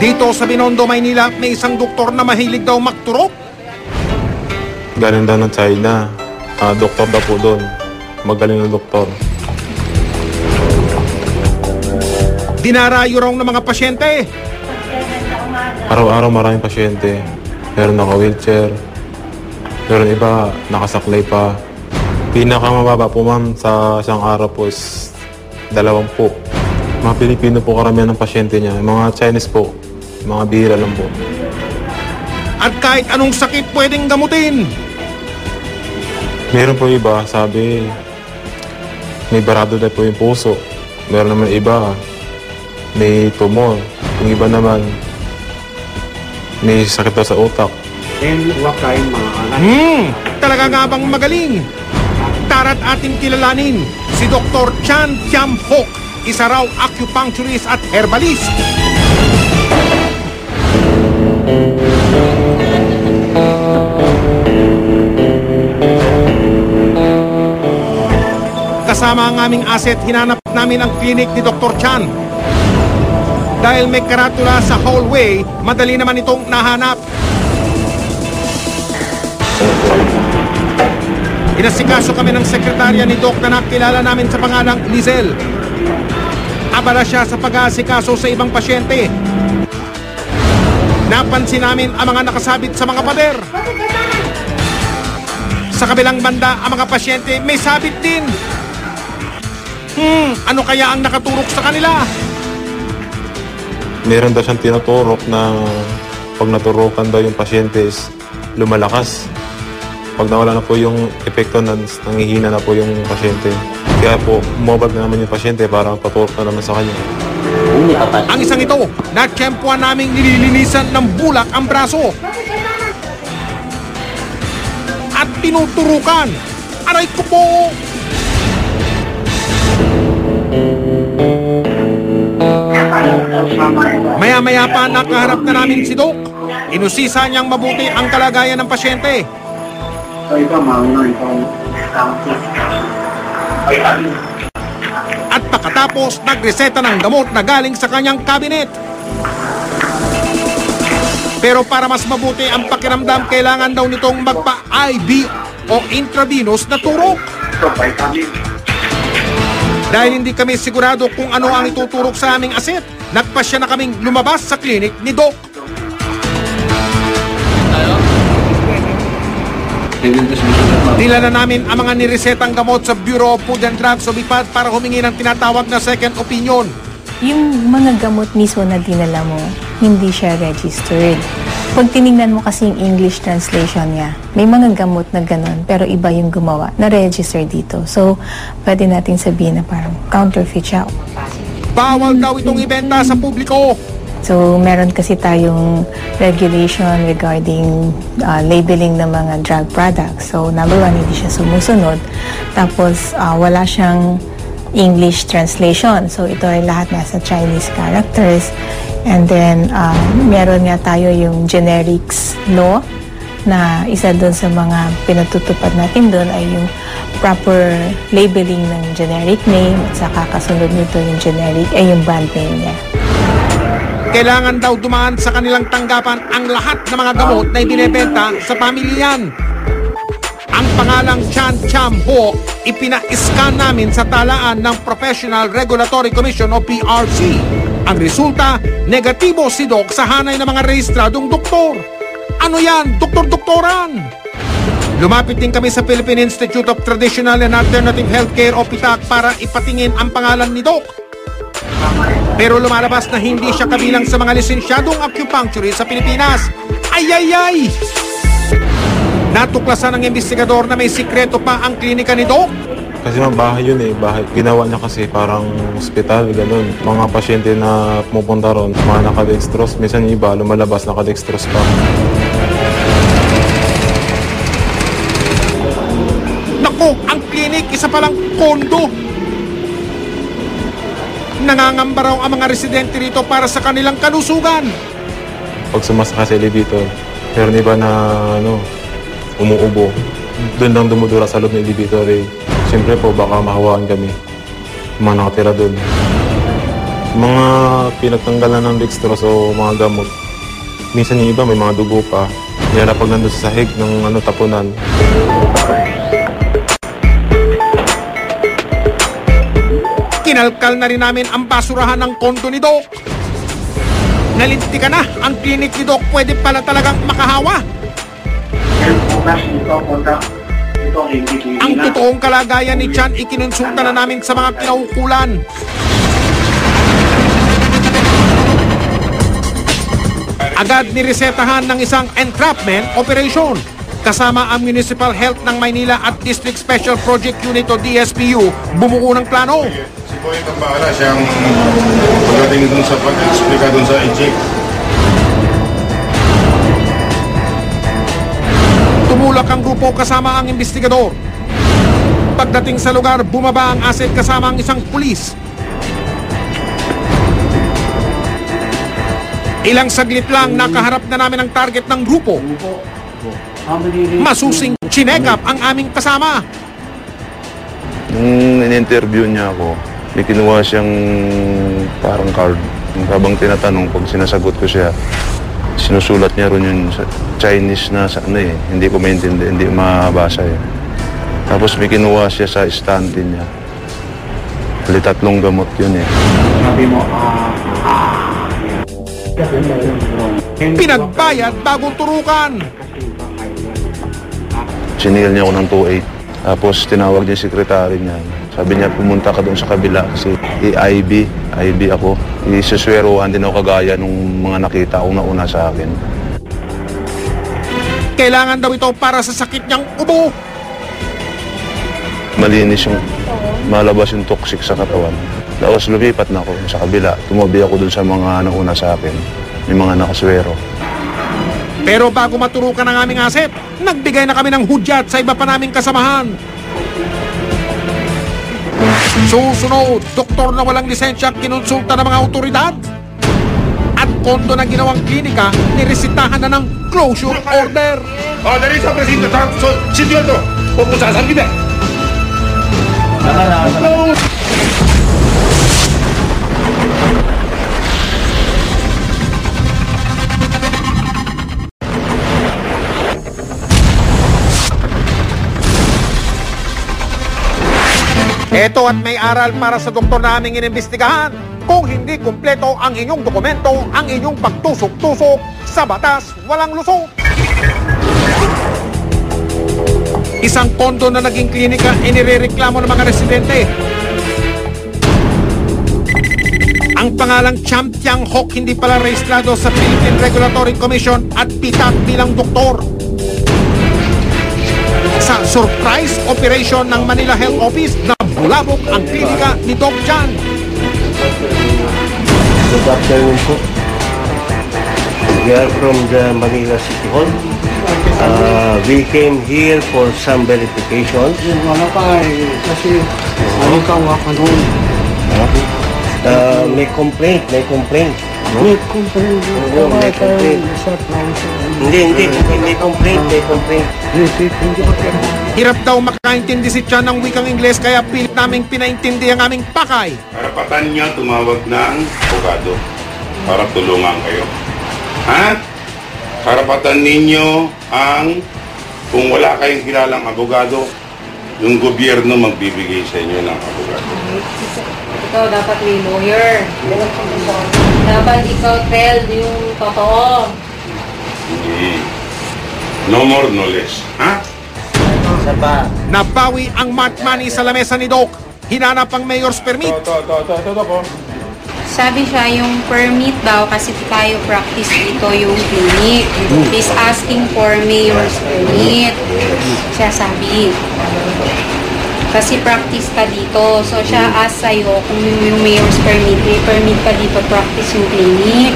Dito sa Binondo, Maynila, may isang doktor na mahilig daw magturok. Galing daw ng China. Doktor daw po doon. Magaling na doktor. Dinarayo raw ng mga pasyente. Araw-araw maraming pasyente. Meron naka-wheelchair. Meron iba nakasaklay pa. Pinakamababa po ma'am sa isang araw po is 20. Mga Pilipino po karamihan ng pasyente niya. Mga Chinese po. Mga bihira lang po. At kahit anong sakit pwedeng gamutin. Meron po iba, sabi, may barado na po yung puso. Meron naman iba, may tumor. Yung iba naman, may sakit daw sa utak. Talaga nga bang magaling? Tara't ating kilalanin si Dr. Chan Tiam Hock, isa raw acupuncturist at herbalist. Kasama ang aming asset, hinanap namin ang klinik ni Dr. Chan. Dahil may karatula sa hallway, madali naman itong nahanap. Inasikaso kami ng sekretarya ni Doc na nakilala namin sa pangalang Lizelle. Abala siya sa pag-aasikaso sa ibang pasyente. Napansin namin ang mga nakasabit sa mga pader. Sa kabilang banda, ang mga pasyente may sabit din. Ano kaya ang nakaturok sa kanila? Meron daw siyang tinuturok na pag naturukan daw yung pasyente is lumalakas. Pag nawala na po yung epekto, nangihina na po yung pasyente. Kaya po, umabag na naman yung pasyente para paturok na naman sa kanya. Ang isang ito, natsyempuan naming nililinisan ng bulak ang braso. At tinuturukan. Aray ko po! Maya-maya pa nakaharap na namin si Doc. Inusisa niyang mabuti ang kalagayan ng pasyente. At pagkatapos, nagreseta ng gamot na galing sa kanyang kabinet. Pero para mas mabuti ang pakiramdam, kailangan daw nitong magpa-IV o intravenous na turok. Dahil hindi kami sigurado kung ano ang ituturok sa aming aset, nagpasya na kaming lumabas sa klinik ni Doc. Dila na namin ang mga niresetang gamot sa Bureau of Food and Drugs o BIPAD para humingi ng tinatawag na second opinion. Yung mga gamot mismo na dinala mo, hindi siya registered. Pag tinignan mo kasi yung English translation niya, may mga gamot na ganun, pero iba yung gumawa, na-register dito. So, pwede natin sabihin na parang counterfeit siya. Bawal daw itong ibenta sa publiko. So, meron kasi tayong regulation regarding labeling ng mga drug products. So, number one, hindi siya sumusunod. Tapos, wala siyang English translation. So, ito ay lahat nasa Chinese characters. And then, meron nga tayo yung generics law na isa doon sa mga pinatutupad natin doon ay yung proper labeling ng generic name at saka kasunod nito yung generic ay yung brand name niya. Kailangan daw dumaan sa kanilang tanggapan ang lahat ng mga gamot na ibinebenta sa pamilyan. Ang pangalang Chan Tiam Hock, ipina-scan namin sa talaan ng Professional Regulatory Commission o PRC. Ang resulta, negatibo si Doc sa hanay ng mga rehistradong doktor. Ano yan? Doktor-doktoran! Lumapit din kami sa Philippine Institute of Traditional and Alternative Healthcare o PITAC para ipatingin ang pangalan ni Doc. Pero lumalabas na hindi siya kabilang sa mga lisensyadong acupuncturist sa Pilipinas. Ay! Natuklasan ng investigador na may sikreto pa ang klinika ni Doc. Kasi bahay yun eh, bahay. Ginawa niya kasi parang ospital, ganun. Mga pasyente na pumupunta ron, mga nakadextrose. Minsan yung iba, lumalabas nakadextrose pa. Naku, ang klinik, isa palang kondo. Nangangamba raw ang mga residente rito para sa kanilang kalusugan. Pag sumasakay sa elevator, meron iba na umuubo. Doon lang dumudura sa loob ng elevator eh. Siyempre po, baka mahawaan kami. Mga nakatira doon. Mga pinagtanggalan ng dextrose o mga gamot. Minsan yung iba may mga dugo pa. Kaya na pag nandun sa sahig ng tapunan. Kinalkal na rin namin ang basurahan ng kondo ni Doc. Nalinti ka na, ang klinik ni Doc pwede pala talagang makahawa. Ang totoong kalagayan ni Chan ikinonsulta na namin sa mga kinaukulan. Agad niresetahan ng isang entrapment operation. Kasama ang Municipal Health ng Maynila at District Special Project Unit o DSPU, bumuo ng plano. Si Boy ang bahala, siyang pagdating dun sa pag-explika dun sa inject. Tumulak ang grupo kasama ang investigador. Pagdating sa lugar, bumaba ang asset kasama ang isang pulis. Ilang saglit lang, nakaharap na namin ang target ng grupo. Masusing chinekap ang aming kasama. Nung in-interview niya ako, may kinuha siyang parang card. Habang tinatanong, pag sinasagot ko siya, sinusulat niya ron yung Chinese na hindi ko maintindihan, hindi mabasa eh. Tapos may kinuha siya sa estante niya. Bali 3 gamot yun eh. Pinagbayad bagong turukan. Sinil niya ako ng 2.8. Tapos tinawag niya yung sekretary niya. Sabi niya, pumunta ka doon sa kabila kasi IB ako. Isuswerohan din ako kagaya nung mga nakita una sa akin. Kailangan daw ito para sa sakit niyang ubo. Malinis yung malabas yung toxic sa katawan. Tapos lumipat na ako sa kabila. Tumabi ako doon sa mga nauna sa akin. May mga nakaswero. Pero bago maturukan ang aming asset, nagbigay na kami ng hudyat sa iba pa naming kasamahan. Susunod, doktor na walang lisensya kinonsulta ng mga autoridad. At kondo na ginawang klinika, niresitahan na ng closure order. Dali sa presinto, sityo ito. Pupusasan kita. Ito at may aral para sa doktor na aming inimbestigahan. Kung hindi kumpleto ang inyong dokumento, ang inyong pagtusok-tusok, sa batas, walang lusot. Isang kondo na naging klinika, inirereklamo ng mga residente. Ang pangalang Cham Tiang Hock hindi pala rehistrado sa Philippine Regulatory Commission at pitat bilang doktor. Sa surprise operation ng Manila Health Office na bulabog ang klinika ni Doc Chan. Good afternoon po. We are from the Manila City Hall. We came here for some verifications. May complaint. Hindi. May complaint. Hirap daw makaintindi si Chan ng wikang Ingles kaya pilit naming pinaintindi ang aming pakay. Karapatan niya tumawag ng abogado para tulungan kayo. Ha? Karapatan ninyo ang, kung wala kayong kilalang abogado, yung gobyerno magbibigay sa inyo ng abogado. Ikaw dapat may lawyer. Dapat ikaw tell yung totoo. Hindi. No more, no less. Ha? Nabawi ang marked money sa lamesa ni Doc. Hinanap ang mayor's permit. Sabi siya yung permit daw kasi tayo practice dito yung clinic. He's asking for mayor's permit. Siya sabi. Kasi practice ka dito. So siya ask sa'yo kung yung mayor's permit, may permit ka dito practice yung clinic.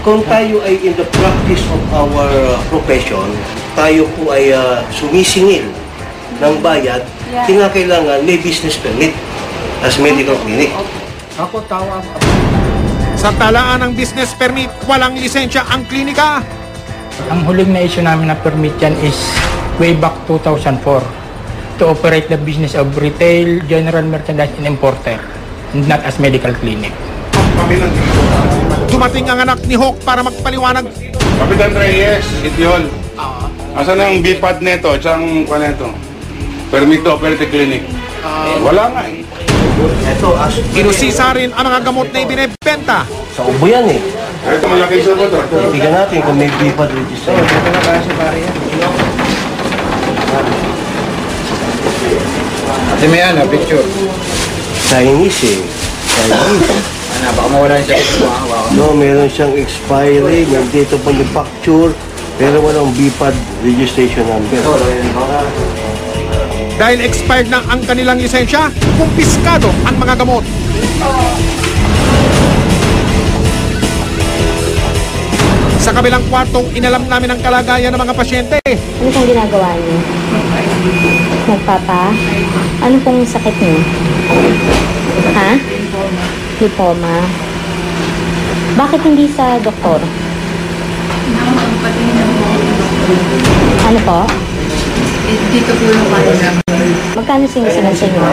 Kung tayo ay in the practice of our profession, tayo po ay sumisingil ng bayad, kinakailangan may business permit as medical clinic. Sa talaan ng business permit, walang lisensya ang klinika. Ang huling na issue namin na permit yan is way back 2004 to operate the business of retail, general merchandise, and importer, not as medical clinic. kami ng Dumating ang anak ni Hawk para magpaliwanag. Kapitan Reyes, Ityol. Asan ang BPAD neto? Isang pa neto? Permit to operate clinic. Wala nga eh. Ito, Inusisa rin ang mga gamot na ibinebenta. sa ubo yan eh. Ito malaki sa to. Tignan natin kung may BPAD register. Ate may picture. Chinese eh. Chinese. Baka mawala siya kung No, meron siyang expiry, may date of manufacture, pero walang BPAD registration number. Dahil expired na ang kanilang lisensya, kumpiskado ang mga gamot. Sa kabilang kwartong inalam namin ang kalagayan ng mga pasyente. Ano pong ginagawa niyo? Nagpapa? Ano pong sakit niyo? Ha? Lipoma? Bakit hindi sa doktor? Ano po? Dito po yung Magkano sinisinan sa inyo?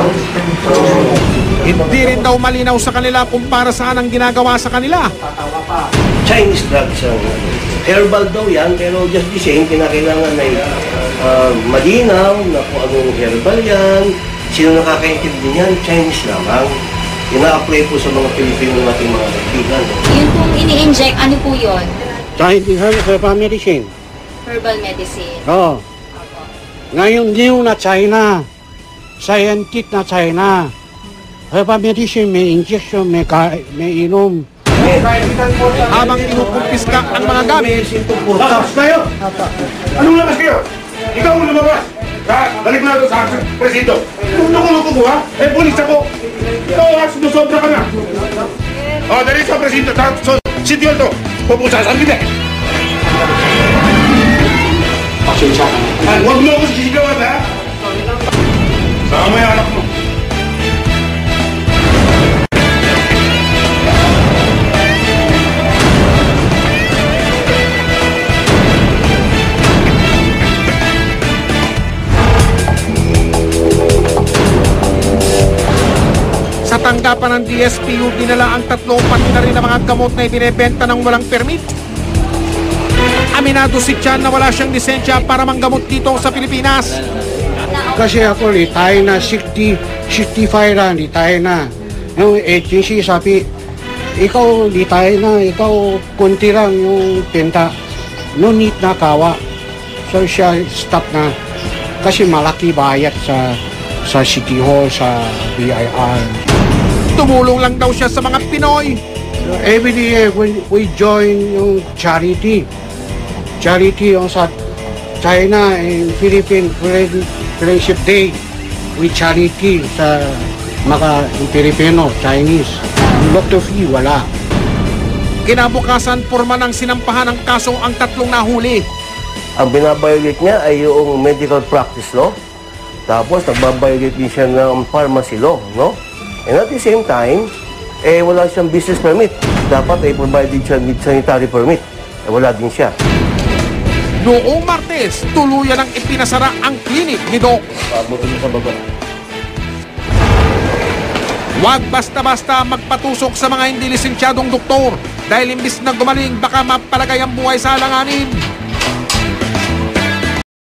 Hindi rin daw malinaw sa kanila kung para saan ang ginagawa sa kanila. Chinese drugs ang herbal daw yan, pero just the same, kinakailangan ay malinaw na kung anong herbal yan, sino nakakaintindi niyan, Chinese lamang. Ina-apply po sa mga Pilipino nating mga kaibigan. Yun pong ini-inject, ano po yun? Chinese herbal medicine. Herbal medicine. Oh. Ngayon new na China. Scientific na China. Herbal medicine, may injection, may inom. Habang kinukumpiska ang mga gamit, Labas kayo! Anong labas kayo? Ikaw mo lumabas! Balik mo na ito sa presinto. Kung ko kumuha, pulis ako. Ikaw, sumusobra ka na. Dali sa presinto. Sityo ito. Pupusasan kita. Huwag mo ako sisigawan, ha? Saka mo yung anak mo. sa tanggapan ng DSPU, dinala ang tatlo pati na rin ang mga gamot na ibinebenta ng walang permit. Aminado si Chan na wala siyang lisensya para manggamot dito sa Pilipinas. Kasi ako retire na, 65 na, retire na. Yung agency sabi, ikaw retire na, ikaw konti lang yung penta. No need na kawa. So siya stop na. Kasi malaki bayad sa City Hall, sa BIR. Tumulong lang daw siya sa mga Pinoy. Every year we join yung charity yung sa China and Philippine Friendship Day with charity sa mga Pilipino, Chinese. Doctor fee, wala. Kinabukasan, porma ng sinampahan ng kaso ang tatlong nahuli. Ang binabiolate niya ay yung medical practice law. Tapos nagbabiolate din siya ng pharmacy law, no? And at the same time, wala siyang business permit. Dapat ay provided siya with sanitary permit. Wala din siya. Noong Martes, tuluyan ang ipinasara ang klinik ni Doc. Huwag basta-basta magpatusok sa mga hindi lisensyadong doktor dahil imbis na gumaling baka mapalagay ang buhay sa alanganin.